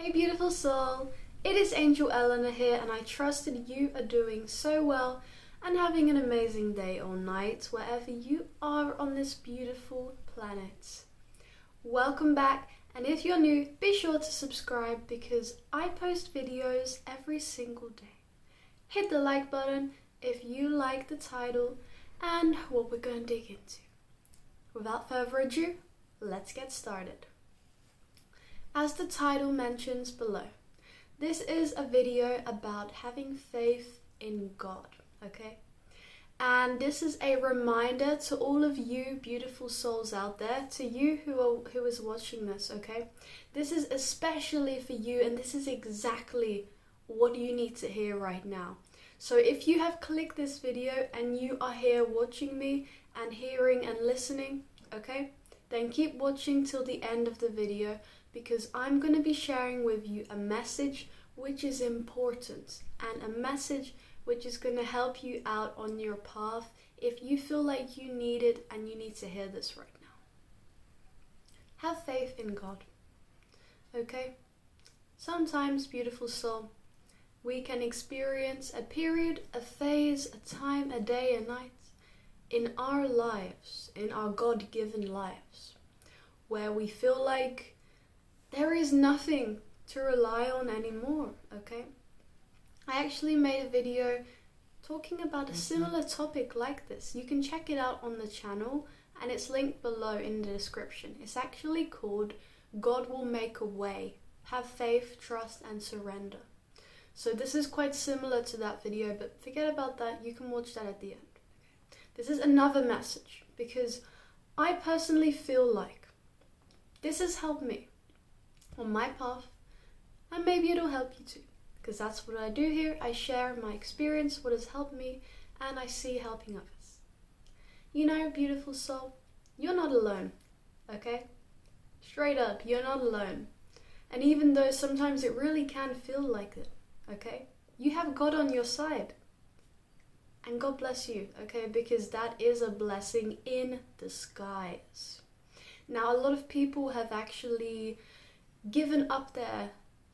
Hey beautiful soul, it is Angel Ellena here, and I trust that you are doing so well and having an amazing day or night wherever you are on this beautiful planet. Welcome back, and if you're new, be sure to subscribe because I post videos every single day. Hit the like button if you like the title and what we're going to dig into. Without further ado, let's get started. As the title mentions below, this is a video about having faith in God, okay? And this is a reminder to all of you beautiful souls out there, to you who is watching this, okay? This is especially for you, and this is exactly what you need to hear right now. So if you have clicked this video and you are here watching me and hearing and listening, okay? Then keep watching till the end of the video, because I'm going to be sharing with you a message which is important and a message which is going to help you out on your path if you feel like you need it and you need to hear this right now. Have faith in God, okay? Sometimes, beautiful soul, we can experience a period, a phase, a time, a day, a night in our lives, in our God-given lives, where we feel like there is nothing to rely on anymore, okay? I actually made a video talking about a similar topic like this. You can check it out on the channel and it's linked below in the description. It's actually called God Will Make a Way. Have faith, trust and surrender. So this is quite similar to that video, but forget about that. You can watch that at the end. This is another message because I personally feel like this has helped me on my path, and maybe it'll help you too, because that's what I do here. I share my experience, what has helped me, and I see helping others. You know, beautiful soul, you're not alone, okay? Straight up, you're not alone. And even though sometimes it really can feel like it, okay? You have God on your side. And God bless you, okay? Because that is a blessing in disguise. Now, a lot of people have actually given up their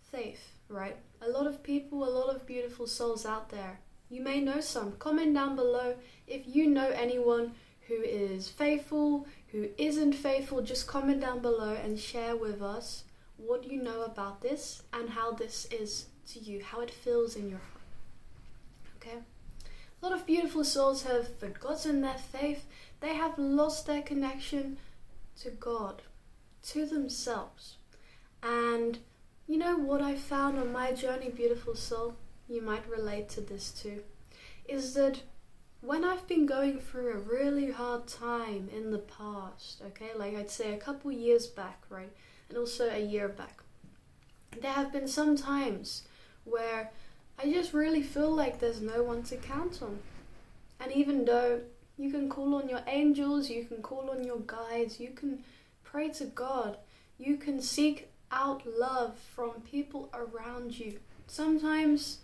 faith, right? A lot of people, a lot of beautiful souls out there. You may know some. Comment down below if you know anyone who is faithful, who isn't faithful. Just comment down below and share with us what you know about this and how this is to you, how it feels in your heart, okay? A lot of beautiful souls have forgotten their faith. They have lost their connection to God, to themselves. And you know what I found on my journey, beautiful soul, you might relate to this too, is that when I've been going through a really hard time in the past, okay, like I'd say a couple years back, right, and also a year back, there have been some times where I just really feel like there's no one to count on. And even though you can call on your angels, you can call on your guides, you can pray to God, you can seek out love from people around you, sometimes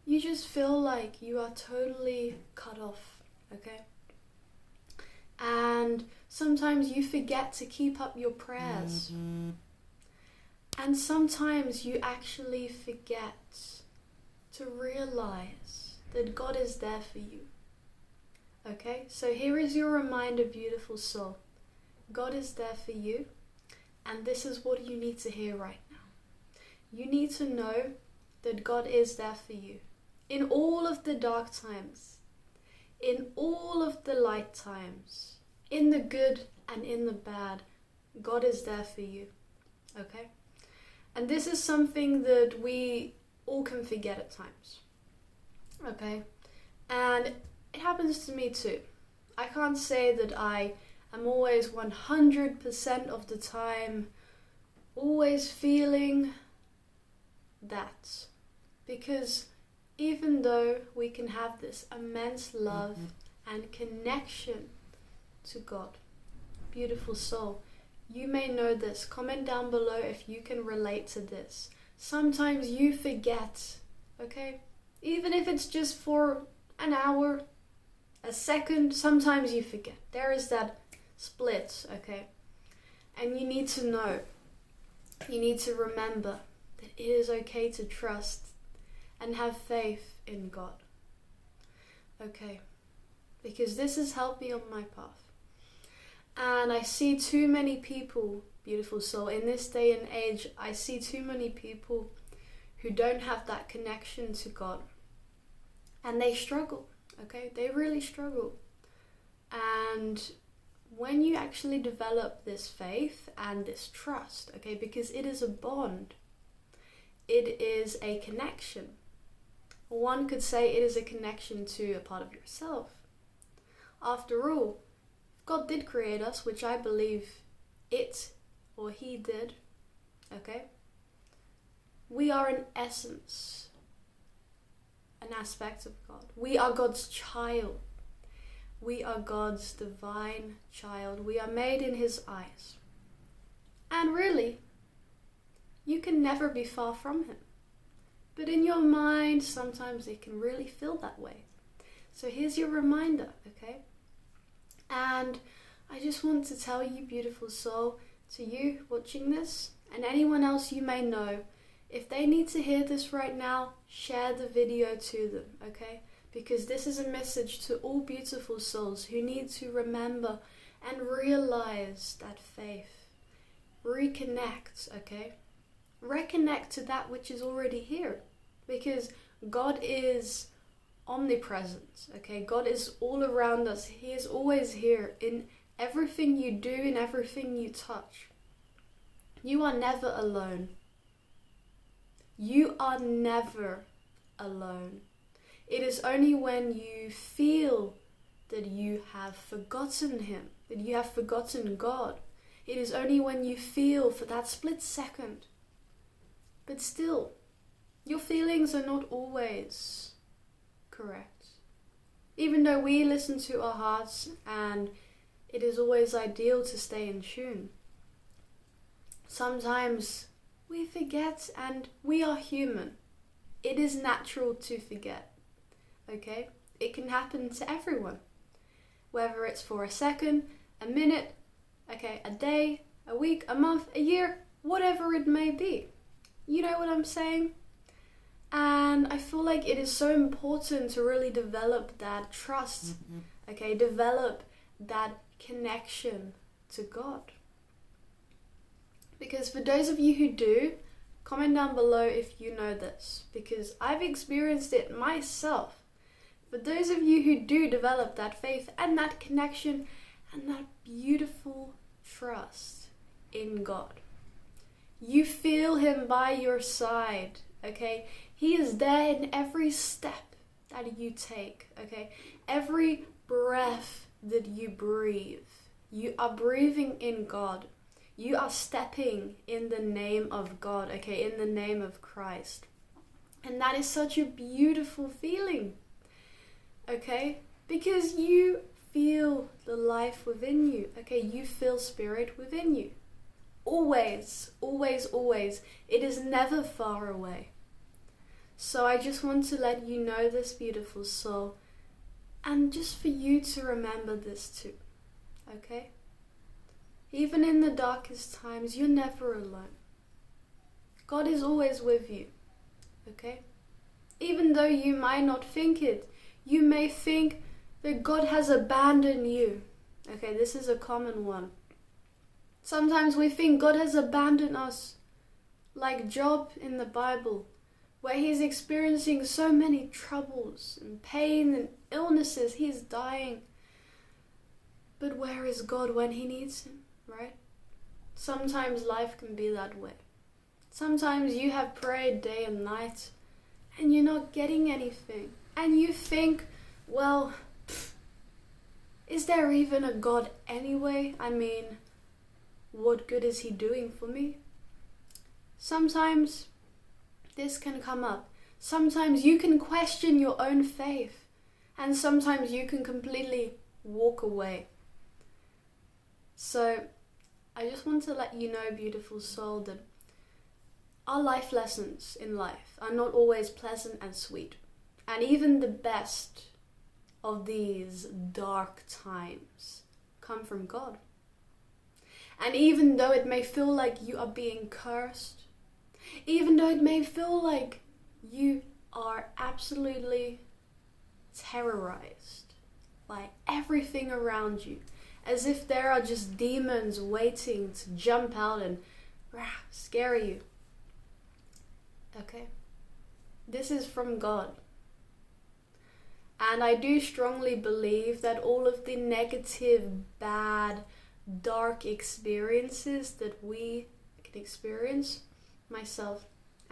you just feel like you are totally cut off, okay? And sometimes you forget to keep up your prayers. And sometimes you actually forget to realize that God is there for you. Okay, so here is your reminder, beautiful soul. God is there for you, and this is what you need to hear right now. You need to know that God is there for you in all of the dark times, in all of the light times, in the good and in the bad. God is there for you, okay? And this is something that we all can forget at times, okay? And it happens to me too. I can't say that I am always 100% of the time always feeling that, because even though we can have this immense love and connection to God, beautiful soul, you may know this. Comment down below if you can relate to this. Sometimes you forget, okay? Even if it's just for an hour, a second, sometimes you forget. There is that split, okay? And you need to know, you need to remember that it is okay to trust and have faith in God. Okay, because this has helped me on my path. And I see too many people, beautiful soul, in this day and age, I see too many people who don't have that connection to God. And they struggle, okay? They really struggle. And when you actually develop this faith and this trust, okay, because it is a bond, it is a connection. One could say it is a connection to a part of yourself. After all, God did create us, which I believe it or He did, okay? We are an essence, an aspect of God. We are God's child. We are God's divine child. We are made in His eyes. And really, you can never be far from Him. But in your mind, sometimes it can really feel that way. So here's your reminder, okay? And I just want to tell you, beautiful soul, to you watching this, and anyone else you may know, if they need to hear this right now, share the video to them, okay? Because this is a message to all beautiful souls who need to remember and realize that faith. Reconnect, okay? Reconnect to that which is already here. Because God is omnipresent, okay? God is all around us. He is always here in everything you do, in everything you touch. You are never alone. You are never alone. It is only when you feel that you have forgotten Him, that you have forgotten God. It is only when you feel for that split second. But still, your feelings are not always correct. Even though we listen to our hearts and it is always ideal to stay in tune, sometimes we forget, and we are human. It is natural to forget, okay? It can happen to everyone. Whether it's for a second, a minute, okay, a day, a week, a month, a year, whatever it may be. You know what I'm saying? And I feel like it is so important to really develop that trust, okay? Develop that connection to God. Because for those of you who do, comment down below if you know this, because I've experienced it myself. For those of you who do develop that faith and that connection and that beautiful trust in God, you feel Him by your side, okay? He is there in every step that you take, okay? Every breath that you breathe, you are breathing in God. You are stepping in the name of God, okay? In the name of Christ. And that is such a beautiful feeling, okay? Because you feel the life within you, okay? You feel spirit within you. Always, always, always. It is never far away. So I just want to let you know this, beautiful soul, and just for you to remember this too, okay? Even in the darkest times, you're never alone. God is always with you, okay? Even though you might not think it, you may think that God has abandoned you. Okay, this is a common one. Sometimes we think God has abandoned us, like Job in the Bible, where he's experiencing so many troubles and pain and illnesses. He's dying. But where is God when He needs Him? Right? Sometimes life can be that way. Sometimes you have prayed day and night and you're not getting anything. And you think, well, is there even a God anyway? I mean, what good is He doing for me? Sometimes this can come up. Sometimes you can question your own faith. And sometimes you can completely walk away. So, I just want to let you know, beautiful soul, that our life lessons in life are not always pleasant and sweet. And even the best of these dark times come from God. And even though it may feel like you are being cursed, Even though it may feel like you are absolutely terrorized by everything around you, as if there are just demons waiting to jump out and scare you. Okay? This is from God. And I do strongly believe that all of the negative, bad, dark experiences that we can experience, myself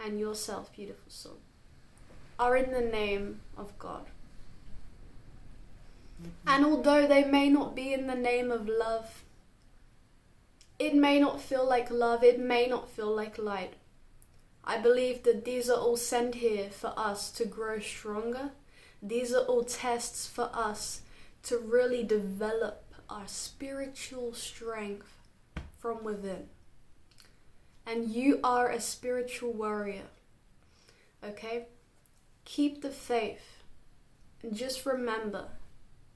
and yourself, beautiful soul, are in the name of God. And although they may not be in the name of love, it may not feel like love, it may not feel like light. I believe that these are all sent here for us to grow stronger. These are all tests for us to really develop our spiritual strength from within. And you are a spiritual warrior. Okay? Keep the faith. And just remember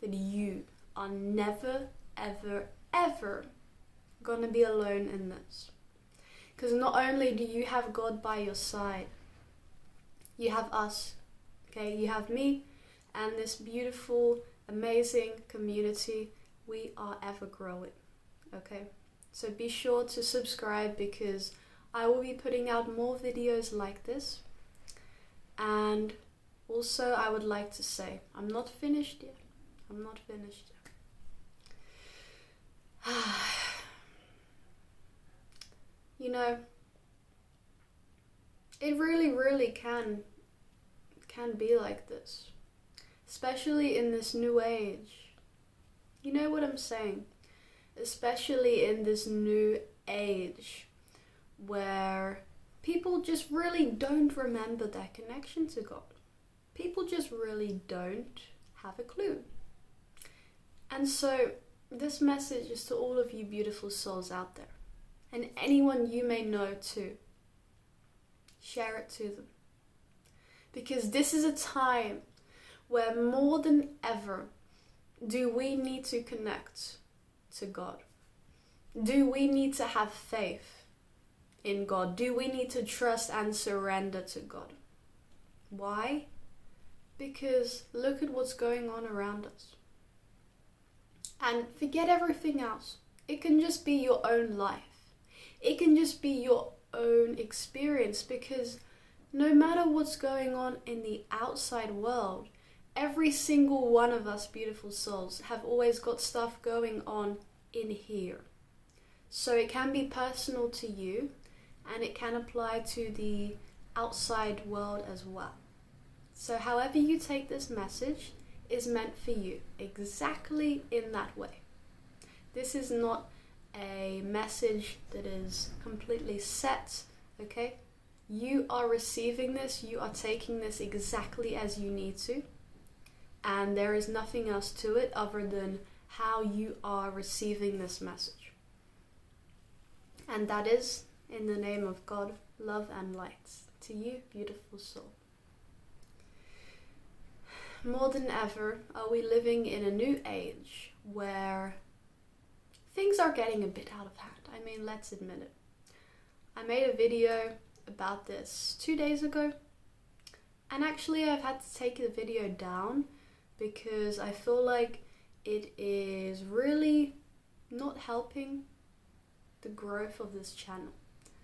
that you are never, ever, ever gonna be alone in this. Because not only do you have God by your side, you have us. Okay? You have me and this beautiful, amazing community. We are ever growing. Okay? So be sure to subscribe, because I will be putting out more videos like this. And also I would like to say, I'm not finished yet. I'm not finished yet. You know, it really, really can be like this. Especially in this new age. You know what I'm saying? Especially in this new age where people just really don't remember their connection to God. People just really don't have a clue. And so this message is to all of you beautiful souls out there, and anyone you may know too. Share it to them. Because this is a time where more than ever do we need to connect to God. Do we need to have faith in God? Do we need to trust and surrender to God? Why? Because look at what's going on around us. And forget everything else. It can just be your own life. It can just be your own experience, because no matter what's going on in the outside world, every single one of us beautiful souls have always got stuff going on in here. So it can be personal to you, and it can apply to the outside world as well. So however you take this message is meant for you, exactly in that way. This is not a message that is completely set, okay? You are receiving this, you are taking this exactly as you need to, and there is nothing else to it other than how you are receiving this message. And that is in the name of God, love and light. To you, beautiful soul. More than ever are we living in a new age where things are getting a bit out of hand. I mean, let's admit it. I made a video about this 2 days ago, and actually I've had to take the video down because I feel like it is really not helping the growth of this channel.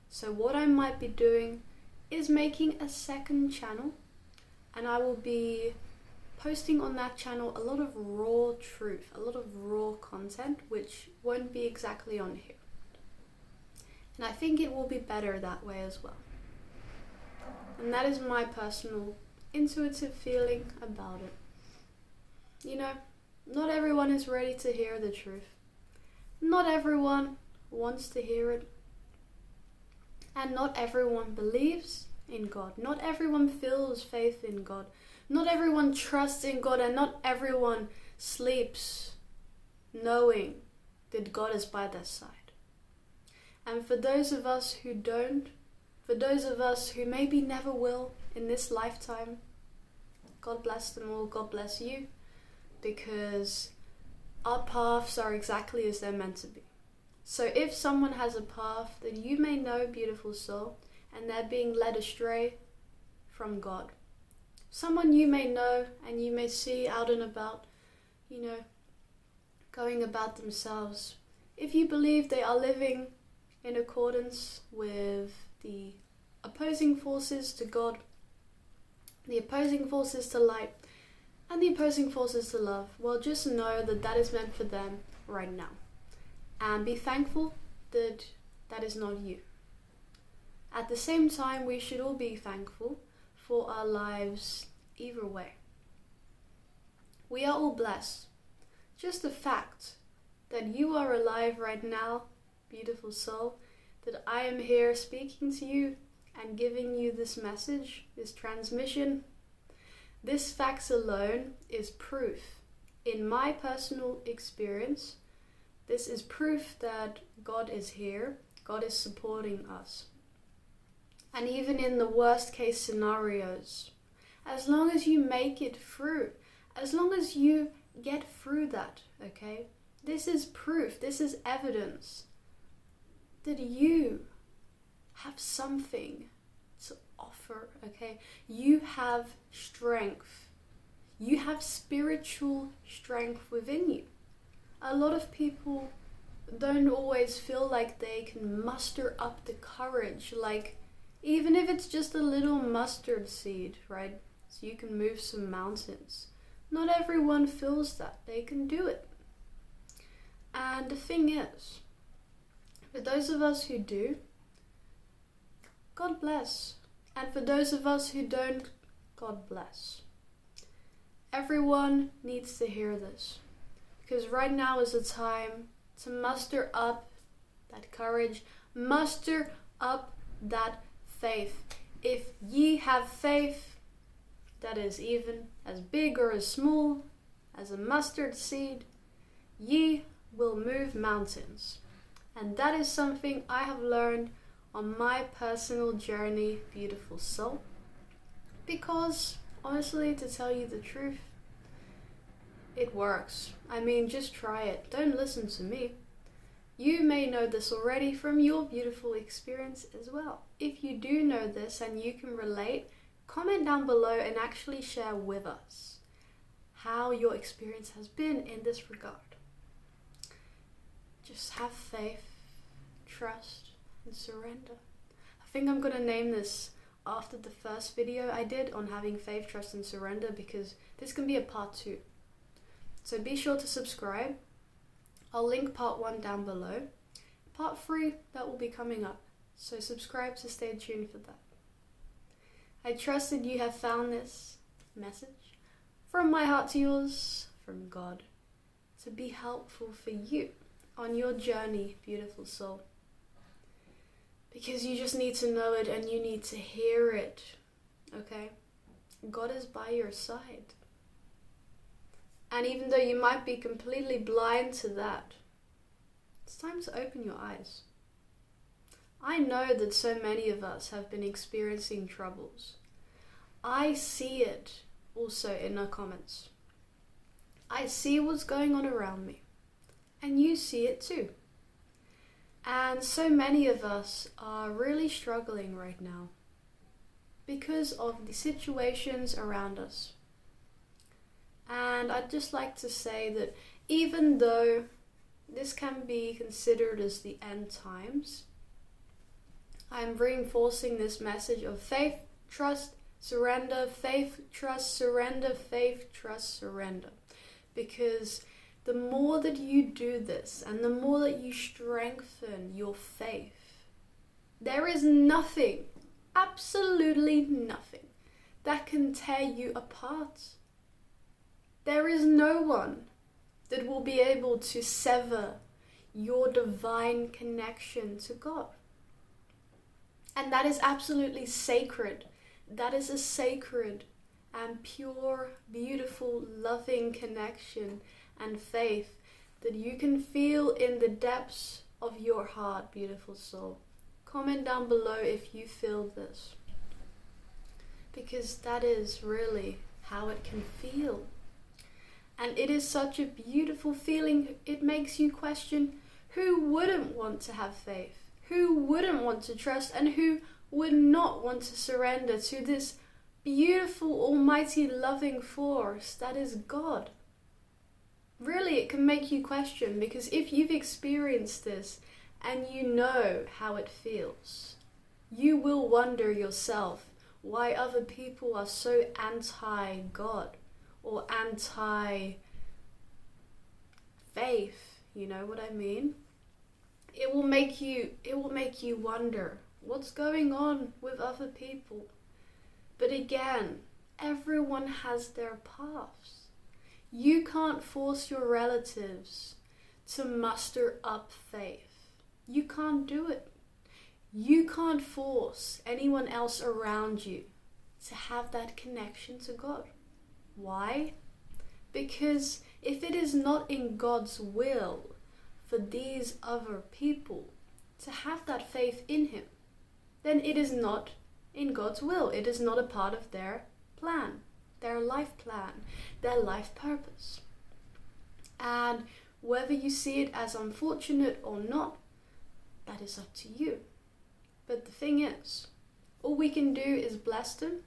So what I might be doing is making a second channel, and I will be posting on that channel a lot of raw truth, a lot of raw content, which won't be exactly on here. And I think it will be better that way as well. And that is my personal intuitive feeling about it. You know, not everyone is ready to hear the truth. Not everyone wants to hear it. And not everyone believes in God. Not everyone feels faith in God. Not everyone trusts in God, and not everyone sleeps knowing that God is by their side. And for those of us who don't, for those of us who maybe never will in this lifetime, God bless them all, God bless you, because our paths are exactly as they're meant to be. So if someone has a path that you may know, beautiful soul, and they're being led astray from God. Someone you may know and you may see out and about, going about themselves. If you believe they are living in accordance with the opposing forces to God, the opposing forces to light, and the opposing forces to love, well, just know that that is meant for them right now. And be thankful that that is not you. At the same time, we should all be thankful for our lives either way. We are all blessed. Just the fact that you are alive right now, beautiful soul, that I am here speaking to you and giving you this message, this transmission, this fact alone is proof. In my personal experience, this is proof that God is here, God is supporting us. And even in the worst case scenarios, as long as you make it through, as long as you get through that, okay? This is proof, this is evidence that you have something to offer, okay? You have strength. You have spiritual strength within you. A lot of people don't always feel like they can muster up the courage, like even if it's just a little mustard seed, right? So you can move some mountains. Not everyone feels that. They can do it. And the thing is, for those of us who do, God bless. And for those of us who don't, God bless. Everyone needs to hear this. Because right now is the time to muster up that courage, muster up that faith. If ye have faith that is even as big or as small as a mustard seed, ye will move mountains. And that is something I have learned on my personal journey, beautiful soul. Because honestly, to tell you the truth, it works. I mean, just try it. Don't listen to me. You may know this already from your beautiful experience as well. If you do know this and you can relate, comment down below and actually share with us how your experience has been in this regard. Just have faith, trust, and surrender. I think I'm going to name this after the first video I did on having faith, trust, and surrender, because this can be a part 2. So be sure to subscribe. I'll link part 1 down below. Part 3, that will be coming up. So subscribe to stay tuned for that. I trust that you have found this message from my heart to yours, from God, to be helpful for you on your journey, beautiful soul. Because you just need to know it and you need to hear it, okay? God is by your side. And even though you might be completely blind to that, it's time to open your eyes. I know that so many of us have been experiencing troubles. I see it also in the comments. I see what's going on around me. And you see it too. And so many of us are really struggling right now because of the situations around us. And I'd just like to say that even though this can be considered as the end times, I'm reinforcing this message of faith, trust, surrender, faith, trust, surrender, faith, trust, surrender. Because the more that you do this and the more that you strengthen your faith, there is nothing, absolutely nothing, that can tear you apart. There is no one that will be able to sever your divine connection to God. And that is absolutely sacred. That is a sacred and pure, beautiful, loving connection and faith that you can feel in the depths of your heart, beautiful soul. Comment down below if you feel this, because that is really how it can feel. And it is such a beautiful feeling. It makes you question, who wouldn't want to have faith? Who wouldn't want to trust? And who would not want to surrender to this beautiful, almighty, loving force that is God? Really, it can make you question, because if you've experienced this and you know how it feels, you will wonder yourself why other people are so anti-God or anti-faith. You know what I mean? It will make you wonder what's going on with other people. But again, everyone has their paths. You can't force your relatives to muster up faith. You can't do it. You can't force anyone else around you to have that connection to God. Why? Because if it is not in God's will for these other people to have that faith in Him, then it is not in God's will. It is not a part of their plan, their life plan, their life purpose. And whether you see it as unfortunate or not, that is up to you. But the thing is, all we can do is bless them,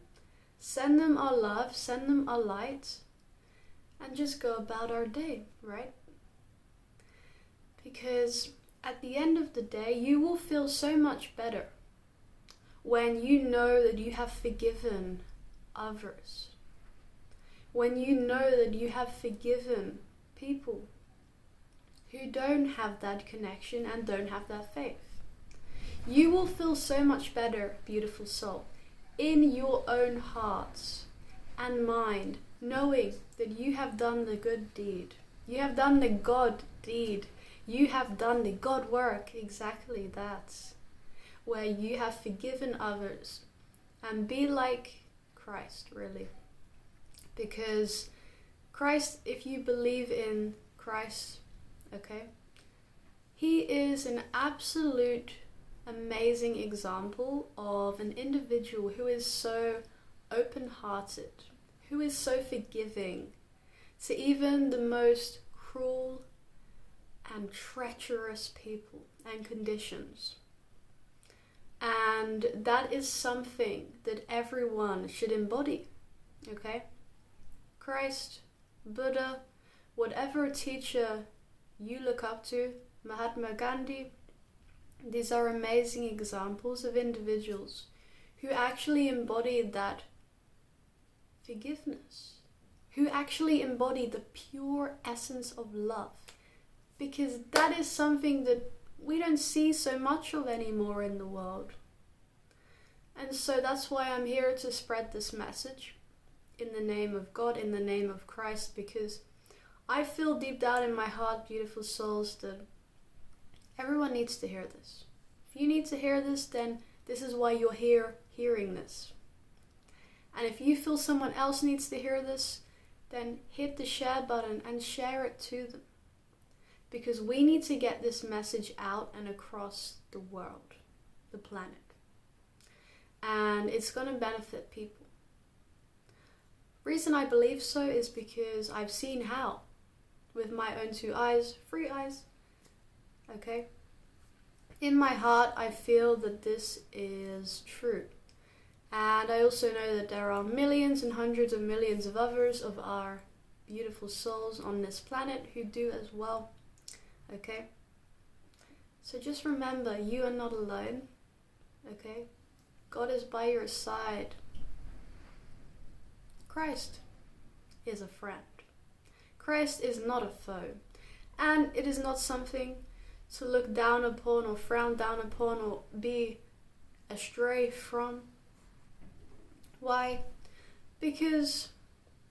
send them our love, send them our light, and just go about our day, right? Because at the end of the day, you will feel so much better when you know that you have forgiven others. When you know that you have forgiven people who don't have that connection and don't have that faith. You will feel so much better, beautiful soul, in your own hearts and mind, knowing that you have done the good deed. You have done the God deed. You have done the God work, exactly that, where you have forgiven others and be like Christ, really. Because Christ, if you believe in Christ, okay, He is an absolute amazing example of an individual who is so open-hearted, who is so forgiving to even the most cruel and treacherous people and conditions. And that is something that everyone should embody, okay? Christ, Buddha, whatever teacher you look up to, Mahatma Gandhi, these are amazing examples of individuals who actually embodied that forgiveness, who actually embodied the pure essence of love, because that is something that we don't see so much of anymore in the world. And so that's why I'm here to spread this message in the name of God, in the name of Christ, because I feel deep down in my heart, beautiful souls, that everyone needs to hear this. If you need to hear this, then this is why you're here hearing this. And if you feel someone else needs to hear this, then hit the share button and share it to them. Because we need to get this message out and across the world, the planet. And it's going to benefit people. Reason I believe so is because I've seen how. With my own 2 eyes, 3 eyes. Okay? In my heart, I feel that this is true. And I also know that there are millions and hundreds of millions of others of our beautiful souls on this planet who do as well. Okay? So just remember, you are not alone. Okay? God is by your side. Christ is a friend. Christ is not a foe. And it is not something to look down upon or frown down upon or be astray from. Why? Because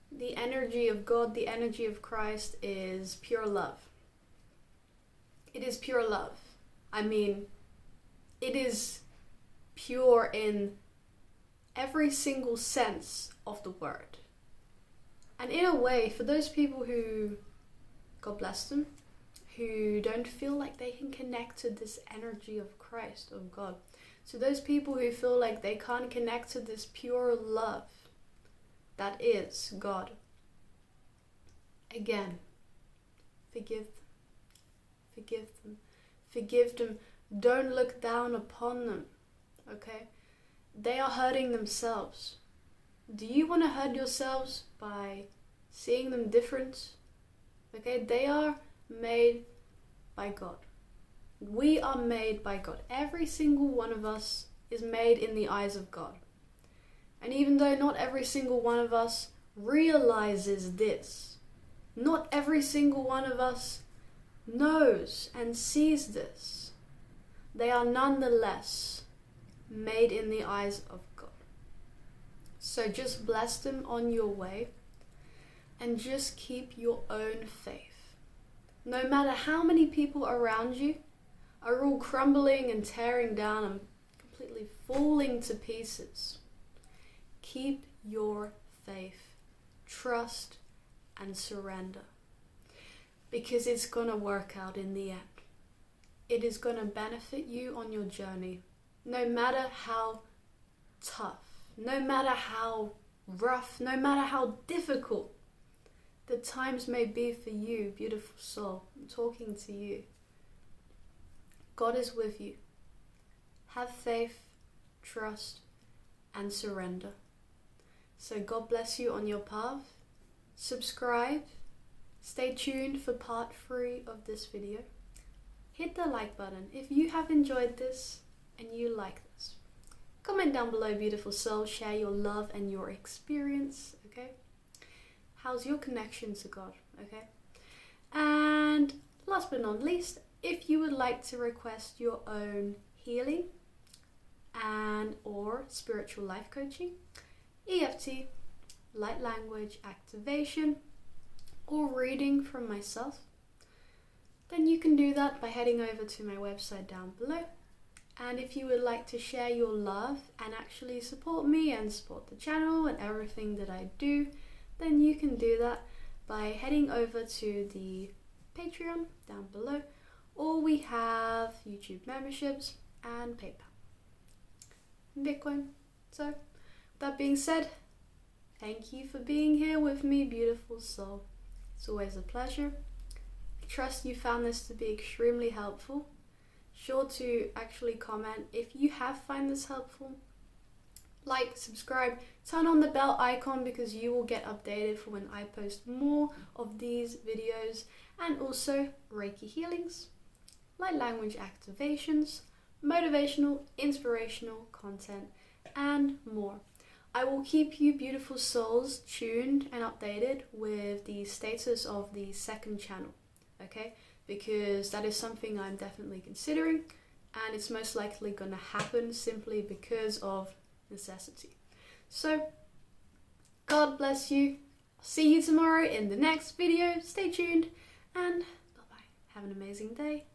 the energy of God, the energy of Christ is pure love. It is pure love. I mean, it is pure in every single sense of the word. And in a way, for those people who, God bless them, who don't feel like they can connect to this energy of Christ, of God. So those people who feel like they can't connect to this pure love that is God. Again, forgive them. Forgive them. Forgive them. Don't look down upon them. Okay? they are hurting themselves. Do you want to hurt yourselves by seeing them different? Okay, they are made by God. We are made by God. Every single one of us is made in the eyes of God. And even though not every single one of us realizes this, not every single one of us knows and sees this, they are nonetheless made in the eyes of God. So just bless them on your way and just keep your own faith. No matter how many people around you are all crumbling and tearing down and completely falling to pieces, keep your faith, trust and surrender, because it's going to work out in the end. It is going to benefit you on your journey, no matter how tough, no matter how rough, no matter how difficult the times may be for you, beautiful soul. I'm talking to you. God is with you. Have faith, trust, and surrender. So God bless you on your path. Subscribe. Stay tuned for part 3 of this video. Hit the like button if you have enjoyed this and you like this. Comment down below, beautiful soul. Share your love and your experience, okay? How's your connection to God, okay? And last but not least, if you would like to request your own healing and or spiritual life coaching, EFT, light language activation, or reading from myself, then you can do that by heading over to my website down below. And if you would like to share your love and actually support me and support the channel and everything that I do, then you can do that by heading over to the Patreon down below, or we have YouTube memberships and PayPal, Bitcoin. So with that being said, thank you for being here with me, beautiful soul. It's always a pleasure. I trust you found this to be extremely helpful. Sure to actually comment if you have found this helpful. Like, subscribe, turn on the bell icon because you will get updated for when I post more of these videos, and also Reiki healings, light language activations, motivational, inspirational content, and more. I will keep you beautiful souls tuned and updated with the status of the second channel, okay? Because that is something I'm definitely considering, and it's most likely going to happen simply because of necessity. So, God bless you. See you tomorrow in the next video. Stay tuned, and bye-bye. Have an amazing day.